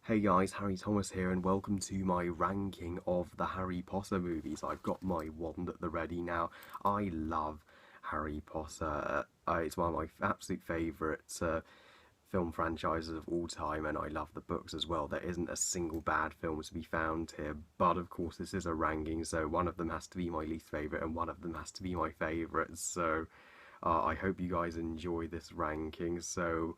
Hey guys, Harry Thomas here and welcome to my ranking of the Harry Potter movies. I've got my wand at the ready now. I love Harry Potter. It's one of my absolute favourite film franchises of all time, and I love the books as well. There isn't a single bad film to be found here, but of course this is a ranking, so one of them has to be my least favourite and one of them has to be my favourite. So I hope you guys enjoy this ranking. So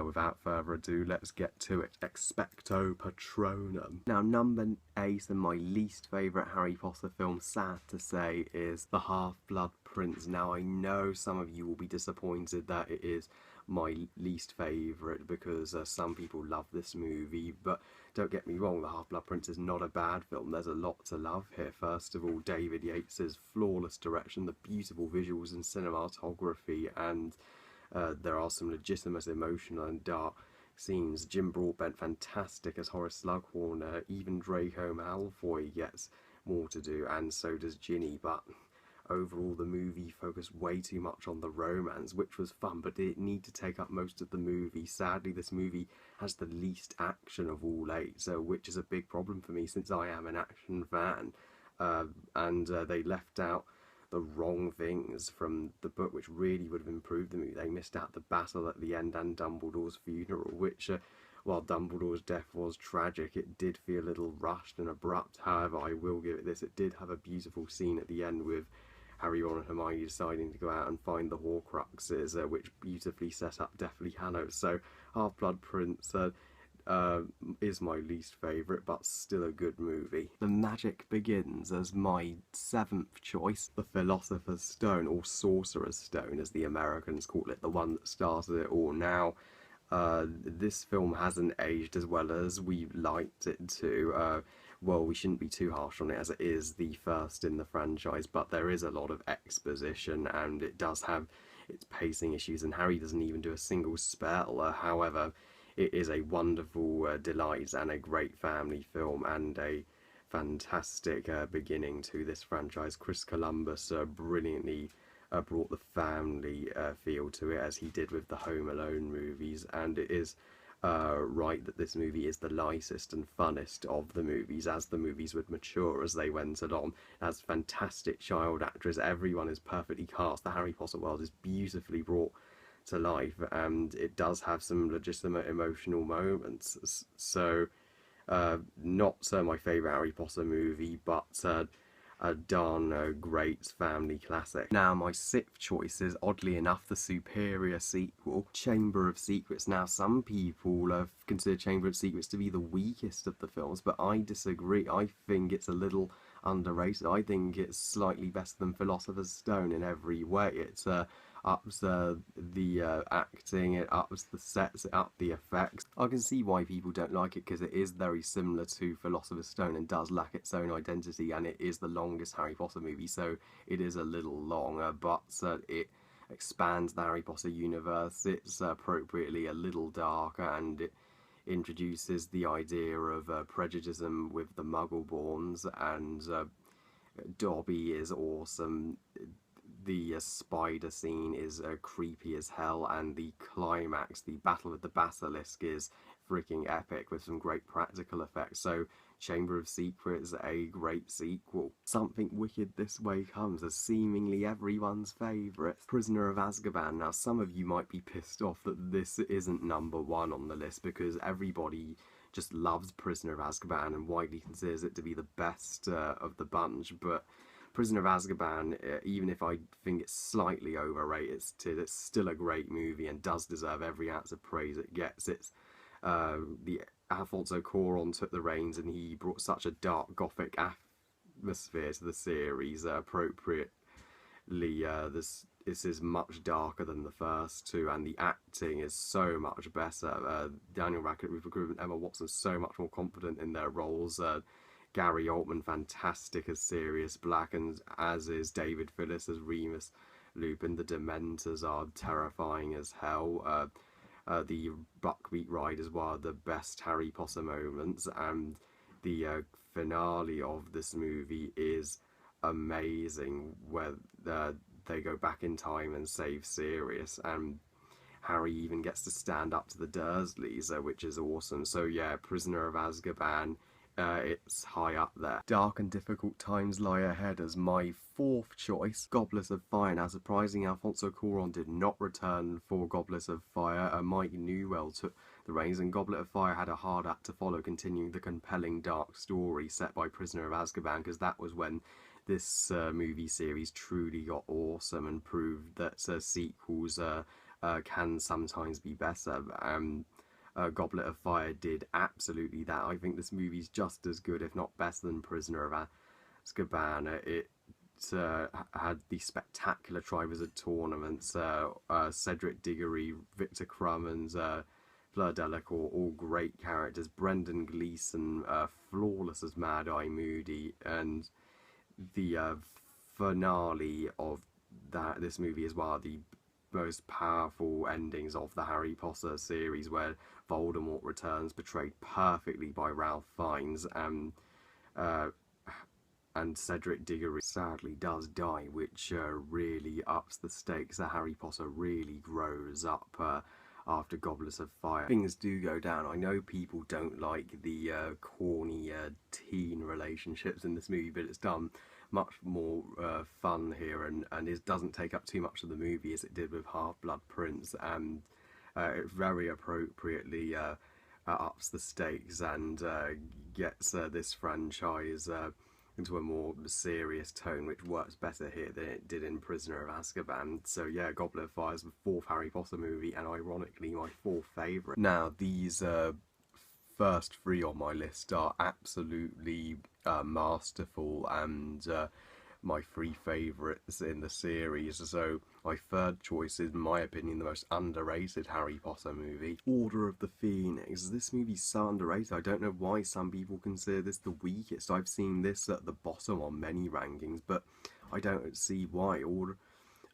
without further ado, let's get to it. Expecto Patronum. Now, number 8 and my least favourite Harry Potter film, sad to say, is The Half-Blood Prince. Now, I know some of you will be disappointed that it is my least favourite because some people love this movie, but don't get me wrong, The Half-Blood Prince is not a bad film. There's a lot to love here. First of all, David Yates' flawless direction, the beautiful visuals and cinematography, and there are some legitimate emotional and dark scenes. Jim Broadbent, fantastic as Horace Slughorn. Even Draco Malfoy gets more to do, and so does Ginny, but overall the movie focused way too much on the romance, which was fun, but did it need to take up most of the movie. Sadly, this movie has the least action of all 8, so which is a big problem for me since I am an action fan, and they left out the wrong things from the book, which really would have improved the movie. They missed out the battle at the end and Dumbledore's funeral, which, while Dumbledore's death was tragic, it did feel a little rushed and abrupt. However, I will give it this: it did have a beautiful scene at the end with Harry, Ron and Hermione deciding to go out and find the Horcruxes, which beautifully set up Deathly Hallows. So Half-Blood Prince is my least favourite, but still a good movie. The Magic Begins as my 7th choice. The Philosopher's Stone, or Sorcerer's Stone as the Americans call it, the one that started it all. Now, this film hasn't aged as well as we liked it to. Well, we shouldn't be too harsh on it as it is the first in the franchise, but there is a lot of exposition and it does have its pacing issues, and Harry doesn't even do a single spell. However, it is a wonderful delight and a great family film and a fantastic beginning to this franchise. Chris Columbus brilliantly brought the family feel to it, as he did with the Home Alone movies, and it is right that this movie is the lightest and funnest of the movies, as the movies would mature as they went along. It has fantastic child actors, everyone is perfectly cast, the Harry Potter world is beautifully brought to life, and it does have some legitimate emotional moments. So not my favourite Harry Potter movie, but a darn great family classic. Now, my 6th choice is, oddly enough, the superior sequel, Chamber of Secrets. Now, some people consider Chamber of Secrets to be the weakest of the films, but I disagree. I think it's a little underrated. I think it's slightly better than Philosopher's Stone in every way. It ups the acting, it ups the sets, it ups the effects. I can see why people don't like it, because it is very similar to Philosopher's Stone and does lack its own identity, and it is the longest Harry Potter movie, so it is a little longer, but it expands the Harry Potter universe. It's appropriately a little darker, and it introduces the idea of prejudice with the Muggleborns, and Dobby is awesome. The spider scene is creepy as hell, and the climax, the battle with the basilisk, is freaking epic with some great practical effects. So Chamber of Secrets, a great sequel. Something Wicked This Way Comes as seemingly everyone's favourite, Prisoner of Azkaban. Now, some of you might be pissed off that this isn't number 1 on the list, because everybody just loves Prisoner of Azkaban and widely considers it to be the best of the bunch, but Prisoner of Azkaban, even if I think it's slightly overrated, it's still a great movie and does deserve every ounce of praise it gets. It's the Alfonso Cuarón took the reins, and he brought such a dark gothic atmosphere to the series. Appropriately, this is much darker than the first two, and the acting is so much better. Daniel Radcliffe, Rupert Grint, and Emma Watson so much more confident in their roles. Gary Oldman, fantastic as Sirius Black, and as is David Phillips as Remus Lupin. The Dementors are terrifying as hell. The Buckbeak Ride is one of the best Harry Potter moments, and the finale of this movie is amazing, where they go back in time and save Sirius, and Harry even gets to stand up to the Dursleys, which is awesome. So yeah, Prisoner of Azkaban, it's high up there. Dark and difficult times lie ahead as my fourth choice, Goblet of Fire. Now, surprisingly, Alfonso Cuarón did not return for Goblet of Fire. Mike Newell took the reins, and Goblet of Fire had a hard act to follow, continuing the compelling dark story set by Prisoner of Azkaban, because that was when this movie series truly got awesome and proved that sequels can sometimes be better. Goblet of Fire did absolutely that. I think this movie's just as good, if not better, than Prisoner of Azkaban. It had the spectacular Triwizard tournaments, Cedric Diggory, Victor Crumb, and Fleur Delacour, all great characters. Brendan Gleeson, flawless as Mad Eye Moody, and the finale of this movie as well, the most powerful endings of the Harry Potter series, where Voldemort returns, portrayed perfectly by Ralph Fiennes, and Cedric Diggory sadly does die, which really ups the stakes. Harry Potter really grows up after Goblet of Fire. Things do go down. I know people don't like the corny teen relationships in this movie, but it's done much more fun here, and it doesn't take up too much of the movie as it did with Half-Blood Prince, and it very appropriately ups the stakes and gets this franchise into a more serious tone, which works better here than it did in Prisoner of Azkaban. So yeah, Goblet of Fire is the fourth Harry Potter movie, and ironically my fourth favourite. Now, these first three on my list are absolutely masterful, and my three favourites in the series. So my third choice is, in my opinion, the most underrated Harry Potter movie, Order of the Phoenix. This movie's so underrated. I don't know why some people consider this the weakest. I've seen this at the bottom on many rankings, but I don't see why. Order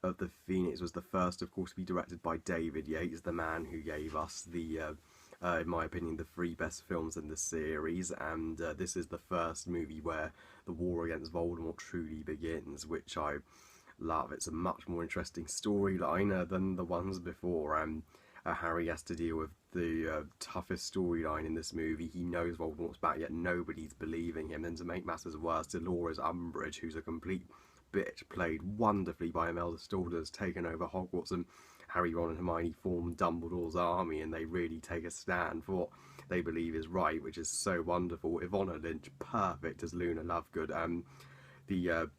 of the Phoenix was the first, of course, to be directed by David Yates, the man who gave us the in my opinion, the three best films in the series, and this is the first movie where the war against Voldemort truly begins, which I love. It's a much more interesting storyline than the ones before, and Harry has to deal with the toughest storyline in this movie. He knows Voldemort's back, yet nobody's believing him, and to make matters worse, Dolores Umbridge, who's a complete bitch, played wonderfully by Imelda Staunton, has taken over Hogwarts, and Harry, Ron and Hermione form Dumbledore's army, and they really take a stand for what they believe is right, which is so wonderful. Ivana Lynch, perfect as Luna Lovegood. The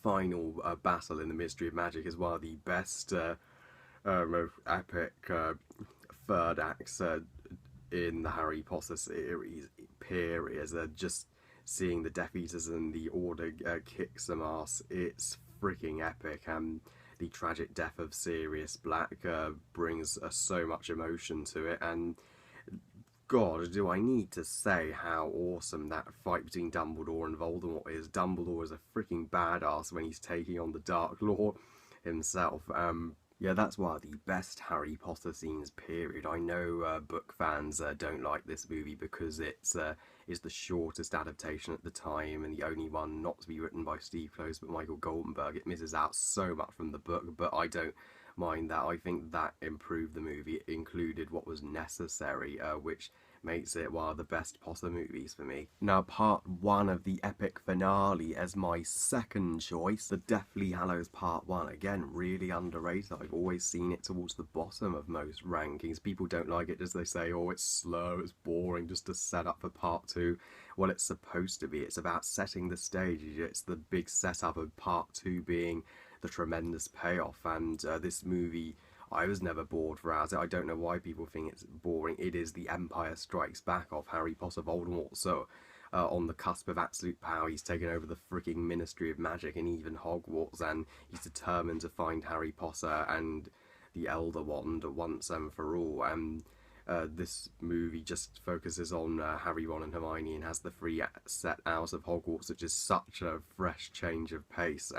final battle in the Mystery of Magic is one of the best, most epic third acts in the Harry Potter series, period. Just seeing the Death Eaters and the Order kick some ass, it's freaking epic. The tragic death of Sirius Black brings so much emotion to it, and God, do I need to say how awesome that fight between Dumbledore and Voldemort is. Dumbledore is a freaking badass when he's taking on the Dark Lord himself. Yeah, that's one of the best Harry Potter scenes, period. I know book fans don't like this movie because it's is the shortest adaptation at the time and the only one not to be written by Steve Close but Michael Goldenberg. It misses out so much from the book, but I don't mind that. I think that improved the movie. It included what was necessary, which makes it one of the best Potter movies for me. Now, part one of the epic finale as my second choice, the Deathly Hallows Part 1. Again, really underrated. I've always seen it towards the bottom of most rankings. People don't like it as they say, oh, it's slow, it's boring, just to set up for part 2. Well, it's supposed to be. It's about setting the stage. It's the big setup of part 2 being the tremendous payoff, and this movie, I was never bored throughout it. I don't know why people think it's boring. It is the Empire Strikes Back of Harry Potter. Voldemort, so on the cusp of absolute power, he's taken over the freaking Ministry of Magic and even Hogwarts, and he's determined to find Harry Potter and the Elder Wand once and for all. And this movie just focuses on Harry, Ron and Hermione, and has the three set out of Hogwarts, which is such a fresh change of pace.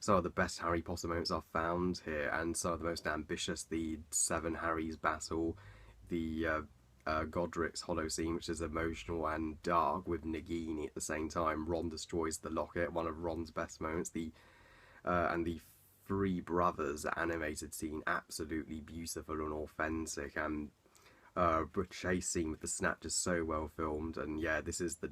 Some of the best Harry Potter moments are found here, and some of the most ambitious, the Seven Harrys battle, the Godric's Hollow scene, which is emotional and dark with Nagini at the same time. Ron destroys the locket, one of Ron's best moments, and the three brothers animated scene absolutely beautiful and authentic, and the chase scene with the snap just so well filmed. And yeah, this is the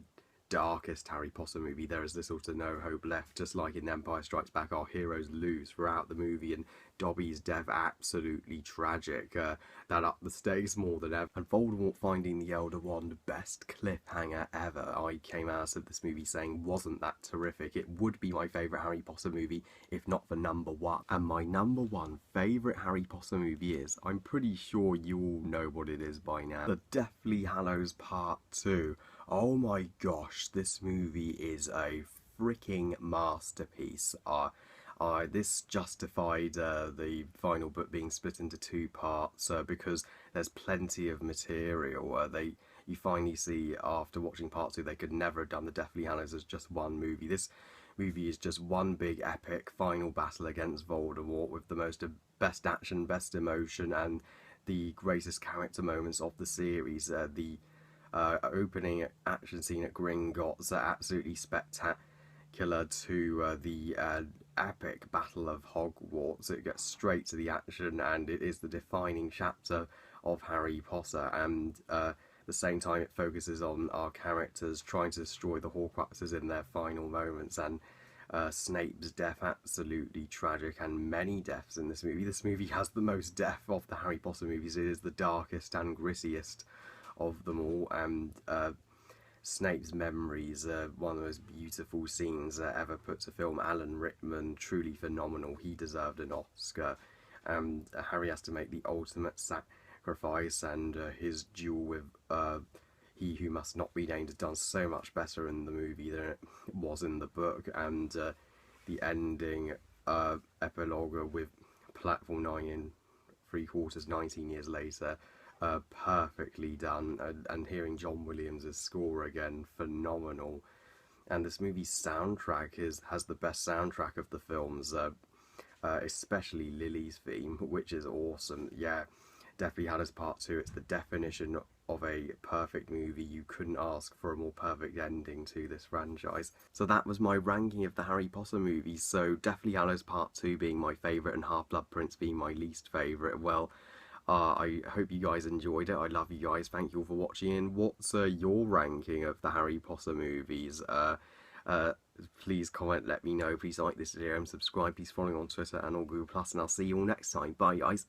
darkest Harry Potter movie. There is little to no hope left. Just like in Empire Strikes Back, our heroes lose throughout the movie, and Dobby's death absolutely tragic. That upped the stakes more than ever. And Voldemort finding the Elder Wand, best cliffhanger ever. I came out of this movie saying, wasn't that terrific? It would be my favourite Harry Potter movie if not for number one. And my number one favourite Harry Potter movie is, I'm pretty sure you all know what it is by now, the Deathly Hallows Part 2. Oh my gosh, this movie is a freaking masterpiece. This justified the final book being split into two parts because there's plenty of material. You finally see after watching part 2 they could never have done the Deathly Hallows as just one movie. This movie is just one big epic final battle against Voldemort with the best action, best emotion, and the greatest character moments of the series. The opening action scene at Gringotts are absolutely spectacular to the epic Battle of Hogwarts. It gets straight to the action, and it is the defining chapter of Harry Potter, and at the same time it focuses on our characters trying to destroy the Horcruxes in their final moments. And Snape's death absolutely tragic, and many deaths in this movie. This movie has the most death of the Harry Potter movies. It is the darkest and grittiest of them all, and Snape's memories are one of the most beautiful scenes ever put to film. Alan Rickman, truly phenomenal. He deserved an Oscar. And Harry has to make the ultimate sacrifice, and his duel with He Who Must Not Be Named is done so much better in the movie than it was in the book. And the ending epilogue with Platform 9 in 3/4, 19 years later, perfectly done, and hearing John Williams' score again, phenomenal. And this movie's soundtrack has the best soundtrack of the films, especially Lily's theme, which is awesome. Yeah, Deathly Hallows Part 2, it's the definition of a perfect movie. You couldn't ask for a more perfect ending to this franchise. So that was my ranking of the Harry Potter movies. So Deathly Hallows Part 2 being my favourite and Half-Blood Prince being my least favourite. Well, I hope you guys enjoyed it. I love you guys. Thank you all for watching. And what's your ranking of the Harry Potter movies? Please comment, let me know. Please like this video and subscribe. Please follow me on Twitter and on Google+. And I'll see you all next time. Bye, guys.